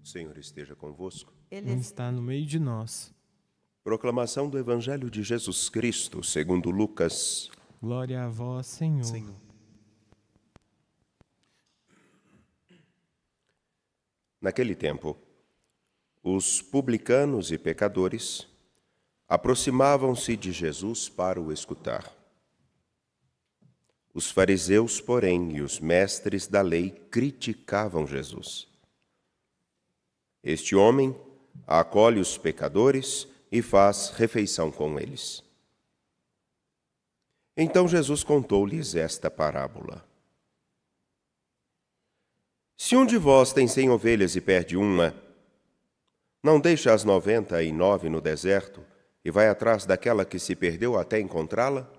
O Senhor esteja convosco. Ele está no meio de nós. Proclamação do Evangelho de Jesus Cristo, segundo Lucas. Glória a vós, Senhor. Naquele tempo, os publicanos e pecadores aproximavam-se de Jesus para o escutar. Os fariseus, porém, e os mestres da lei criticavam Jesus. Este homem acolhe os pecadores e faz refeição com eles. Então Jesus contou-lhes esta parábola. Se um de vós tem 100 ovelhas e perde uma, não deixa as 99 no deserto e vai atrás daquela que se perdeu até encontrá-la?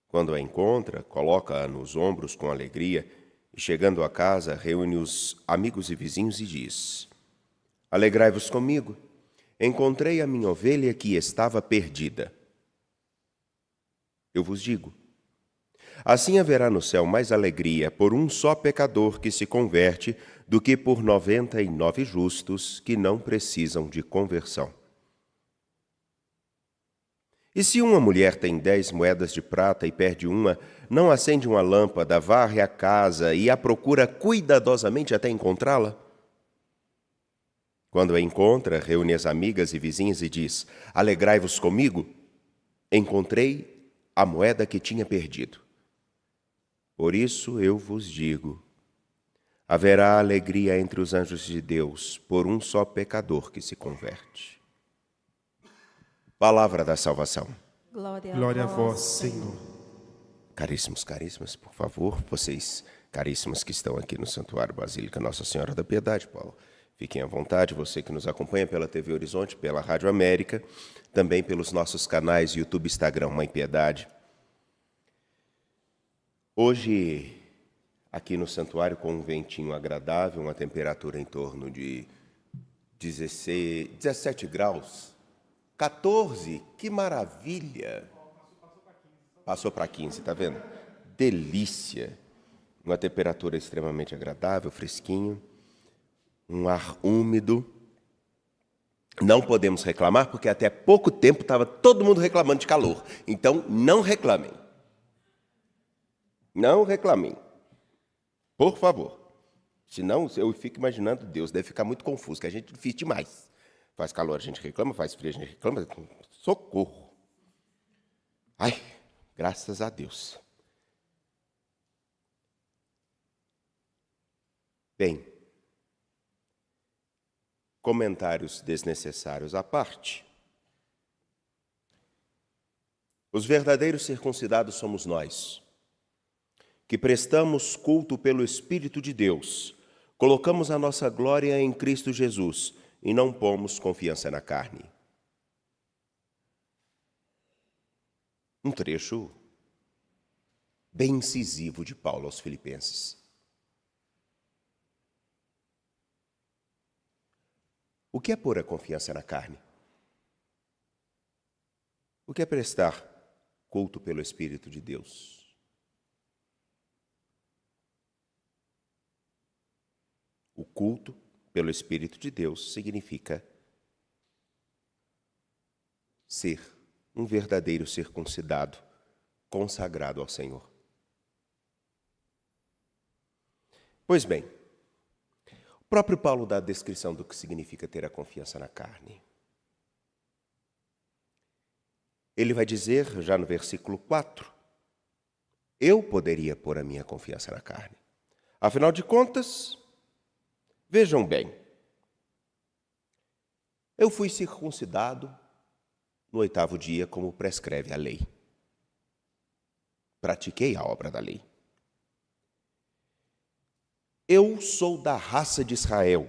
Quando a encontra, coloca-a nos ombros com alegria e, chegando a casa, reúne os amigos e vizinhos e diz: Alegrai-vos comigo, encontrei a minha ovelha que estava perdida. Eu vos digo, assim haverá no céu mais alegria por um só pecador que se converte do que por 99 justos que não precisam de conversão. E se uma mulher tem 10 moedas de prata e perde uma, não acende uma lâmpada, varre a casa e a procura cuidadosamente até encontrá-la? Quando a encontra, reúne as amigas e vizinhas e diz: Alegrai-vos comigo, encontrei a moeda que tinha perdido. Por isso eu vos digo, haverá alegria entre os anjos de Deus por um só pecador que se converte. Palavra da salvação. Glória a vós, Senhor. Caríssimos, caríssimas, por favor, vocês, caríssimas que estão aqui no Santuário Basílica Nossa Senhora da Piedade, Paulo, fiquem à vontade, você que nos acompanha pela TV Horizonte, pela Rádio América, também pelos nossos canais YouTube, Instagram, Mãe Piedade. Hoje, aqui no santuário, com um ventinho agradável, uma temperatura em torno de 17 graus, 14, que maravilha! Passou para 15, tá vendo? Delícia! Uma temperatura extremamente agradável, fresquinho, um ar úmido. Não podemos reclamar, porque até pouco tempo estava todo mundo reclamando de calor. Então, não reclamem. Não reclamem. Por favor. Senão, eu fico imaginando, Deus deve ficar muito confuso, que a gente é difícil demais. Faz calor, a gente reclama, faz frio, a gente reclama. Socorro. Ai, graças a Deus. Bem, comentários desnecessários à parte. Os verdadeiros circuncidados somos nós, que prestamos culto pelo Espírito de Deus, colocamos a nossa glória em Cristo Jesus e não pomos confiança na carne. Um trecho bem incisivo de Paulo aos Filipenses. O que é pôr a confiança na carne? O que é prestar culto pelo Espírito de Deus? O culto pelo Espírito de Deus significa ser um verdadeiro circuncidado, consagrado ao Senhor. Pois bem, o próprio Paulo dá a descrição do que significa ter a confiança na carne. Ele vai dizer, já no versículo 4, eu poderia pôr a minha confiança na carne. Afinal de contas, vejam bem, eu fui circuncidado no 8º dia, como prescreve a lei. Pratiquei a obra da lei. Eu sou da raça de Israel,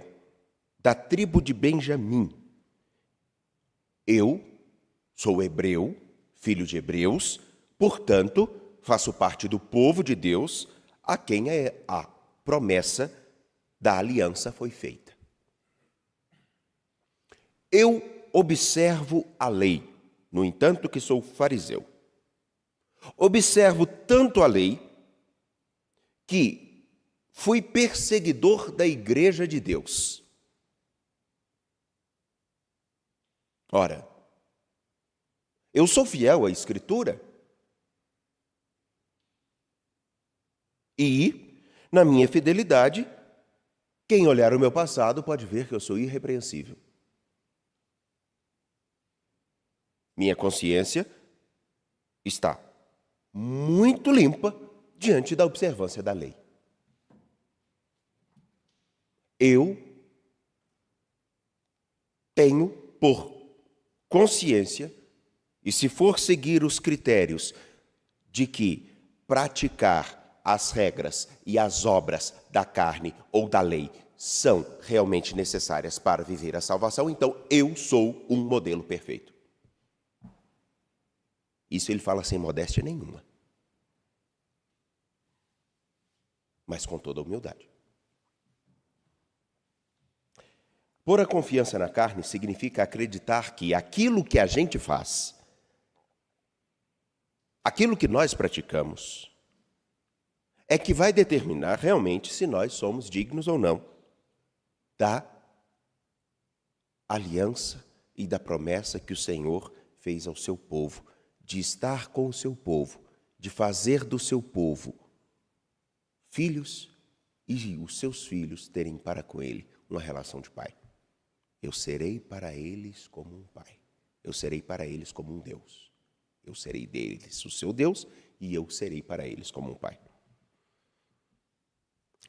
da tribo de Benjamim. Eu sou hebreu, filho de hebreus, portanto, faço parte do povo de Deus, a quem a promessa da aliança foi feita. Eu observo a lei, no entanto que sou fariseu. Observo tanto a lei que fui perseguidor da Igreja de Deus. Ora, eu sou fiel à Escritura. E, na minha fidelidade, quem olhar o meu passado pode ver que eu sou irrepreensível. Minha consciência está muito limpa diante da observância da lei. Eu tenho por consciência, e se for seguir os critérios de que praticar as regras e as obras da carne ou da lei são realmente necessárias para viver a salvação, então eu sou um modelo perfeito. Isso ele fala sem modéstia nenhuma, mas com toda a humildade. Pôr a confiança na carne significa acreditar que aquilo que a gente faz, aquilo que nós praticamos, é que vai determinar realmente se nós somos dignos ou não da aliança e da promessa que o Senhor fez ao seu povo, de estar com o seu povo, de fazer do seu povo filhos e os seus filhos terem para com ele uma relação de pai. Eu serei para eles como um pai. Eu serei para eles como um Deus. Eu serei deles o seu Deus e eu serei para eles como um pai.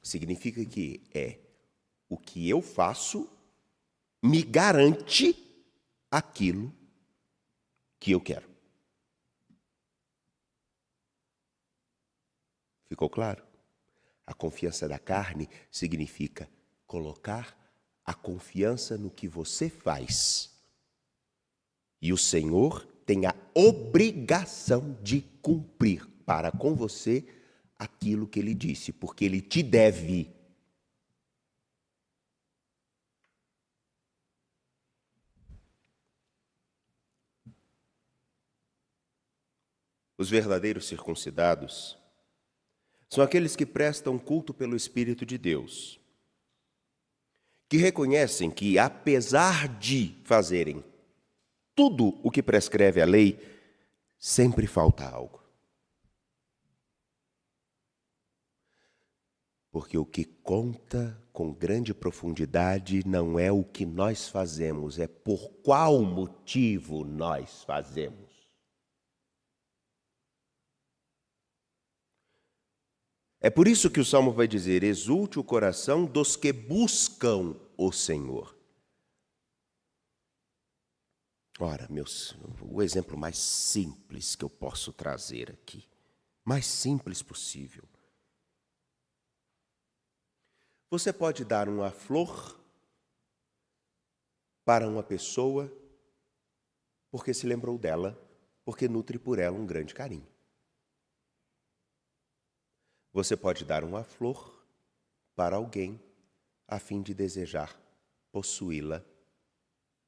Significa que o que eu faço me garante aquilo que eu quero. Ficou claro? A confiança da carne significa colocar a confiança no que você faz. E o Senhor tem a obrigação de cumprir para com você aquilo que Ele disse, porque Ele te deve. Os verdadeiros circuncidados são aqueles que prestam culto pelo Espírito de Deus, que reconhecem que, apesar de fazerem tudo o que prescreve a lei, sempre falta algo. Porque o que conta com grande profundidade não é o que nós fazemos, é por qual motivo nós fazemos. É por isso que o Salmo vai dizer: exulte o coração dos que buscam o Senhor. Ora, o exemplo mais simples que eu posso trazer aqui, mais simples possível. Você pode dar uma flor para uma pessoa porque se lembrou dela, porque nutre por ela um grande carinho. Você pode dar uma flor para alguém a fim de desejar possuí-la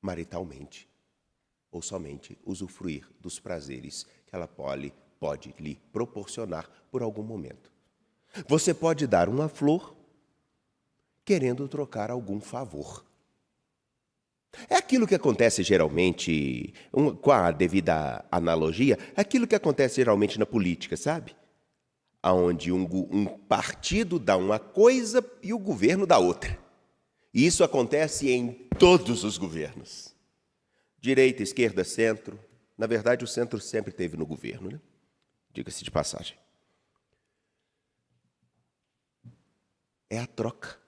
maritalmente ou somente usufruir dos prazeres que ela pode lhe proporcionar por algum momento. Você pode dar uma flor querendo trocar algum favor. É aquilo que acontece geralmente, com a devida analogia, é aquilo que acontece geralmente na política, sabe? Onde um partido dá uma coisa e o governo dá outra. E isso acontece em todos os governos. Direita, esquerda, centro. Na verdade, o centro sempre esteve no governo, né? Diga-se de passagem. É a troca.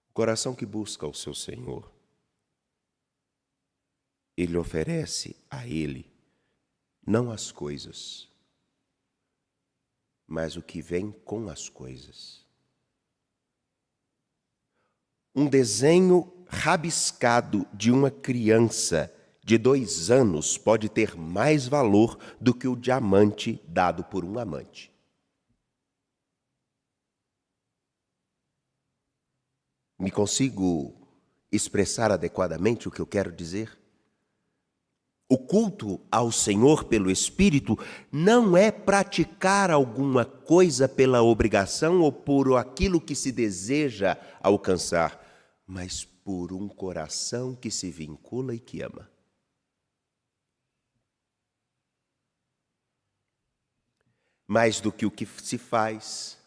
O coração que busca o seu Senhor, Ele oferece a Ele não as coisas, mas o que vem com as coisas. Um desenho rabiscado de uma criança de 2 anos pode ter mais valor do que o diamante dado por um amante. Me consigo expressar adequadamente o que eu quero dizer? O culto ao Senhor pelo Espírito não é praticar alguma coisa pela obrigação ou por aquilo que se deseja alcançar, mas por um coração que se vincula e que ama. Mais do que o que se faz,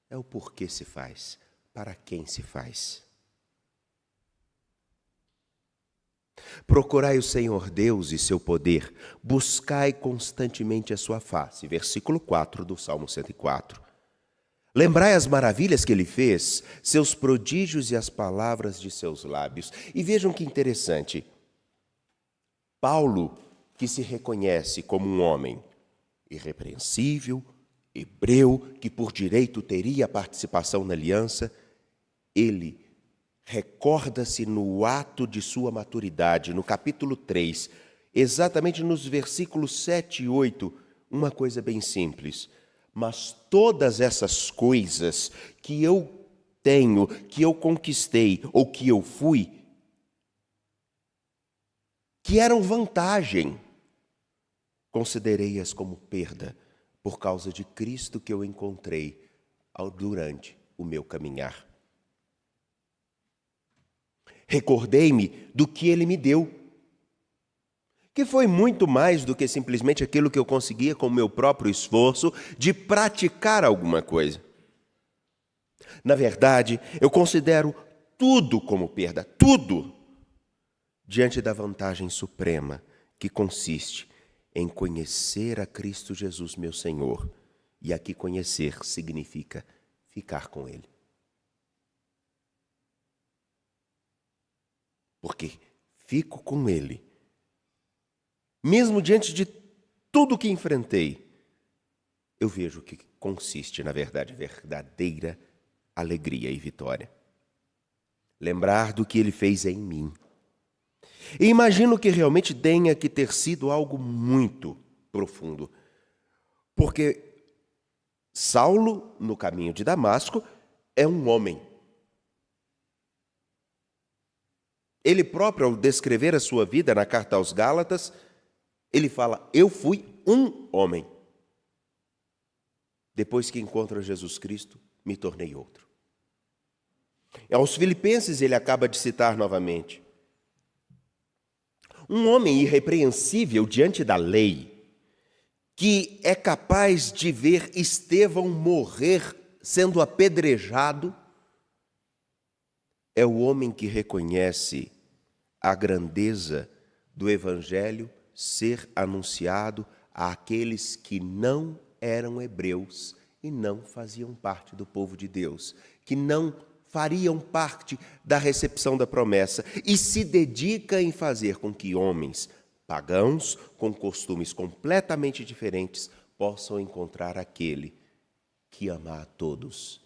é o porquê se faz, para quem se faz. Procurai o Senhor Deus e seu poder, buscai constantemente a sua face. Versículo 4 do Salmo 104. Lembrai as maravilhas que ele fez, seus prodígios e as palavras de seus lábios. E vejam que interessante. Paulo, que se reconhece como um homem irrepreensível, hebreu, que por direito teria participação na aliança, ele recorda-se no ato de sua maturidade, no capítulo 3, exatamente nos versículos 7 e 8, uma coisa bem simples. Mas todas essas coisas que eu tenho, que eu conquistei ou que eu fui, que eram vantagem, considerei-as como perda por causa de Cristo que eu encontrei durante o meu caminhar. Recordei-me do que ele me deu, que foi muito mais do que simplesmente aquilo que eu conseguia com o meu próprio esforço de praticar alguma coisa. Na verdade, eu considero tudo como perda, tudo, diante da vantagem suprema que consiste em conhecer a Cristo Jesus, meu Senhor. E aqui conhecer significa ficar com Ele. Porque fico com Ele. Mesmo diante de tudo que enfrentei, eu vejo que consiste, na verdade, verdadeira alegria e vitória. Lembrar do que Ele fez em mim. E imagino que realmente tenha que ter sido algo muito profundo. Porque Saulo, no caminho de Damasco, é um homem. Ele próprio, ao descrever a sua vida na carta aos Gálatas, ele fala, eu fui um homem. Depois que encontro Jesus Cristo, me tornei outro. E aos Filipenses ele acaba de citar novamente. Um homem irrepreensível diante da lei, que é capaz de ver Estevão morrer sendo apedrejado, é o homem que reconhece a grandeza do Evangelho ser anunciado àqueles que não eram hebreus e não faziam parte do povo de Deus, que não fariam parte da recepção da promessa e se dedica em fazer com que homens pagãos, com costumes completamente diferentes, possam encontrar aquele que ama a todos.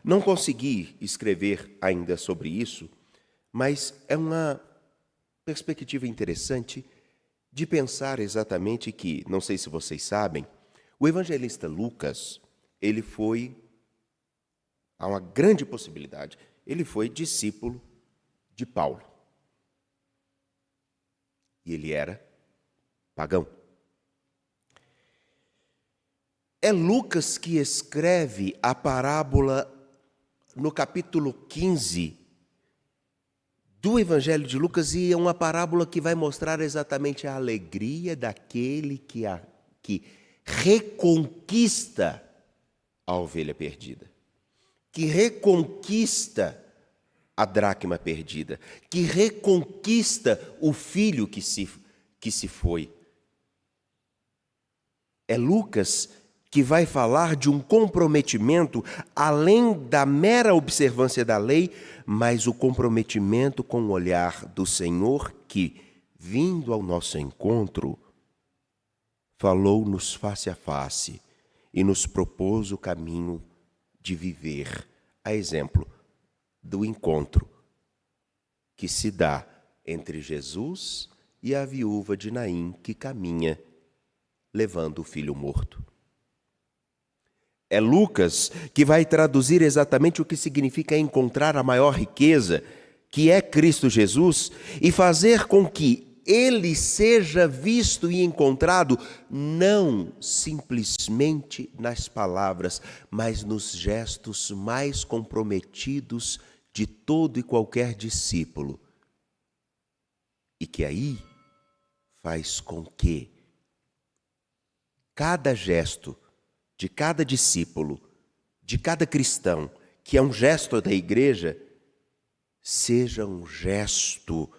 Não consegui escrever ainda sobre isso, mas é uma perspectiva interessante de pensar exatamente que, não sei se vocês sabem, o evangelista Lucas, ele foi, há uma grande possibilidade, ele foi discípulo de Paulo. E ele era pagão. É Lucas que escreve a parábola no capítulo 15 do Evangelho de Lucas, e é uma parábola que vai mostrar exatamente a alegria daquele que reconquista a ovelha perdida, que reconquista a dracma perdida, que reconquista o filho que se foi. É Lucas que vai falar de um comprometimento além da mera observância da lei, mas o comprometimento com o olhar do Senhor que, vindo ao nosso encontro, falou-nos face a face e nos propôs o caminho de viver, a exemplo do encontro que se dá entre Jesus e a viúva de Naim que caminha levando o filho morto. É Lucas que vai traduzir exatamente o que significa encontrar a maior riqueza, que é Cristo Jesus, e fazer com que Ele seja visto e encontrado não simplesmente nas palavras, mas nos gestos mais comprometidos de todo e qualquer discípulo. E que aí faz com que cada gesto de cada discípulo, de cada cristão, que é um gesto da igreja, seja um gesto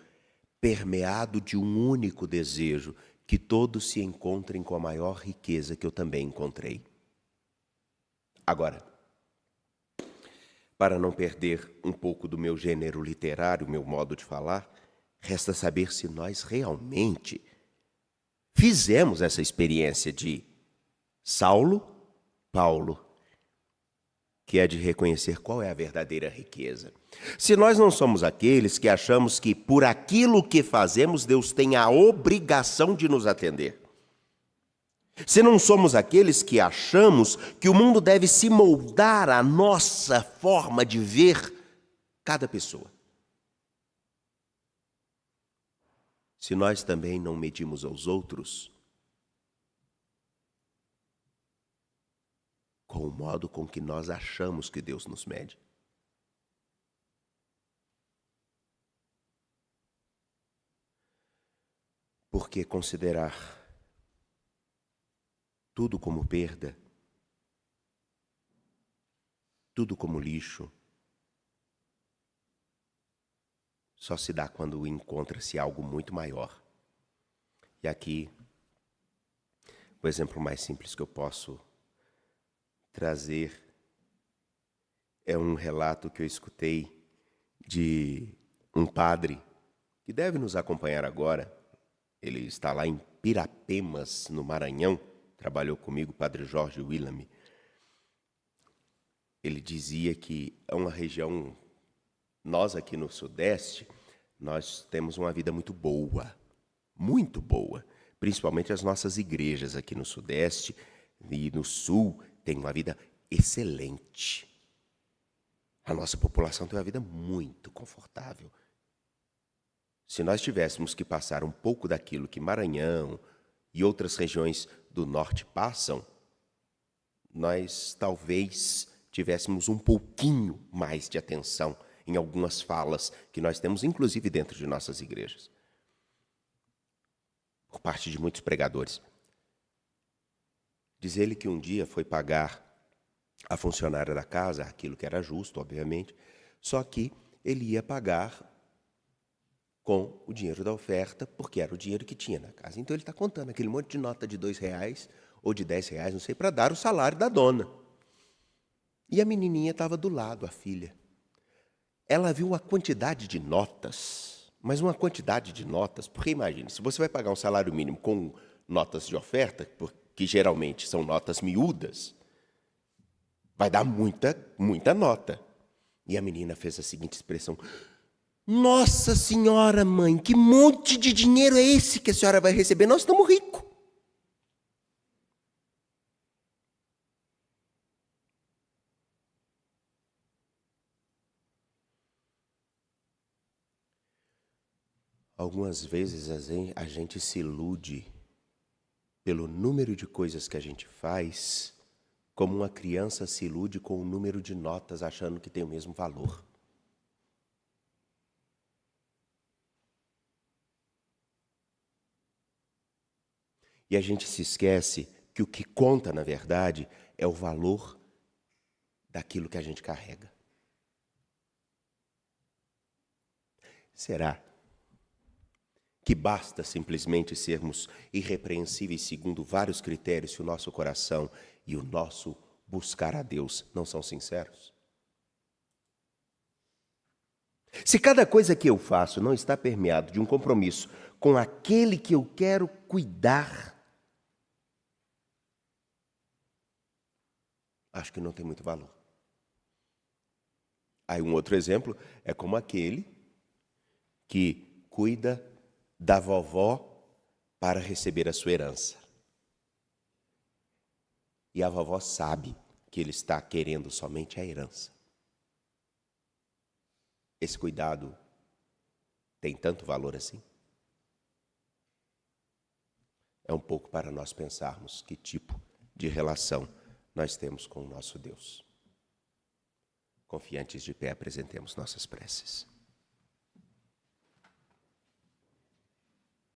permeado de um único desejo, que todos se encontrem com a maior riqueza que eu também encontrei. Agora, para não perder um pouco do meu gênero literário, meu modo de falar, resta saber se nós realmente fizemos essa experiência de Saulo, Paulo, que é de reconhecer qual é a verdadeira riqueza. Se nós não somos aqueles que achamos que por aquilo que fazemos Deus tem a obrigação de nos atender. Se não somos aqueles que achamos que o mundo deve se moldar à nossa forma de ver cada pessoa. Se nós também não medimos aos outros com o modo com que nós achamos que Deus nos mede. Porque considerar tudo como perda, tudo como lixo, só se dá quando encontra-se algo muito maior. E aqui, o exemplo mais simples que eu posso trazer é um relato que eu escutei de um padre que deve nos acompanhar agora. Ele está lá em Pirapemas, no Maranhão, trabalhou comigo, o padre Jorge Willam. Ele dizia que é uma região, nós aqui no Sudeste, nós temos uma vida muito boa, principalmente as nossas igrejas aqui no Sudeste e no Sul, tem uma vida excelente. A nossa população tem uma vida muito confortável. Se nós tivéssemos que passar um pouco daquilo que Maranhão e outras regiões do Norte passam, nós talvez tivéssemos um pouquinho mais de atenção em algumas falas que nós temos, inclusive dentro de nossas igrejas, por parte de muitos pregadores. Diz ele que um dia foi pagar a funcionária da casa aquilo que era justo, obviamente, só que ele ia pagar com o dinheiro da oferta, porque era o dinheiro que tinha na casa. Então ele está contando aquele monte de nota de R$2 ou de R$10, não sei, para dar o salário da dona. E a menininha estava do lado, a filha. Ela viu a quantidade de notas, mas uma quantidade de notas, porque imagine, se você vai pagar um salário mínimo com notas de oferta, que geralmente são notas miúdas, vai dar muita nota. E a menina fez a seguinte expressão: Nossa Senhora, mãe, que monte de dinheiro é esse que a senhora vai receber? Nós estamos ricos. Algumas vezes a gente se ilude pelo número de coisas que a gente faz, como uma criança se ilude com o número de notas achando que tem o mesmo valor. E a gente se esquece que o que conta, na verdade, é o valor daquilo que a gente carrega. Será que basta simplesmente sermos irrepreensíveis segundo vários critérios se o nosso coração e o nosso buscar a Deus não são sinceros? Se cada coisa que eu faço não está permeado de um compromisso com aquele que eu quero cuidar, acho que não tem muito valor. Aí um outro exemplo é como aquele que cuida da vovó para receber a sua herança. E a vovó sabe que ele está querendo somente a herança. Esse cuidado tem tanto valor assim? É um pouco para nós pensarmos que tipo de relação nós temos com o nosso Deus. Confiantes de pé, apresentemos nossas preces.